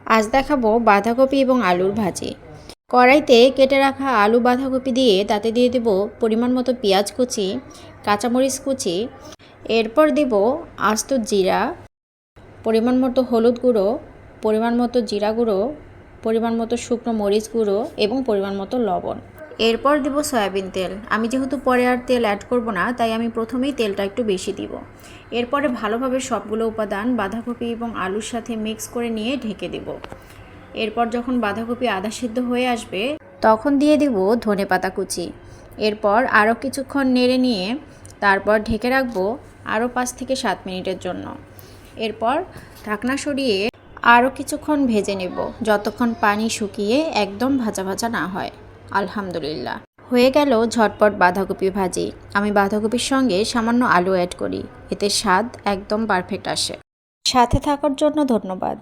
আজ দেখাবো বাঁধাকপি এবং আলুর ভাজি। কড়াইতে কেটে রাখা আলু বাঁধাকপি দিয়ে তাতে দিয়ে দেব পরিমাণ মতো পেঁয়াজ কুচি, কাঁচামরিচ কুচি, এরপর দেব আস্ত জিরা, পরিমাণ মতো হলুদ গুঁড়ো, পরিমাণ মতো জিরা গুঁড়ো, পরিমাণ মতো শুকনো মরিচ গুঁড়ো এবং পরিমাণ মতো লবণ। এরপর দেব সয়াবিন তেল। আমি যেহেতু পরে আর তেল অ্যাড করব না, তাই আমি প্রথমেই তেলটা একটু বেশি দিব। এরপরে ভালোভাবে সবগুলো উপাদান বাঁধাকপি এবং আলুর সাথে মিক্স করে নিয়ে ঢেকে দেব। এরপর যখন বাঁধাকপি আধা সিদ্ধ হয়ে আসবে তখন দিয়ে দিব ধনেপাতা কুচি। এরপর আরও কিছুক্ষণ নেড়ে নিয়ে তারপর ঢেকে রাখবো আরও 5 থেকে 7 মিনিটের জন্য। এরপর ঢাকনা সরিয়ে আরও কিছুক্ষণ ভেজে নেব, যতক্ষণ পানি শুকিয়ে একদম ভাজা ভাজা না হয়। আলহামদুলিল্লাহ, হয়ে গেল ঝটপট বাঁধাকপি ভাজি। আমি বাঁধাকপির সঙ্গে সামান্য আলু অ্যাড করি, এতে স্বাদ একদম পারফেক্ট আসে। সাথে থাকার জন্য ধন্যবাদ।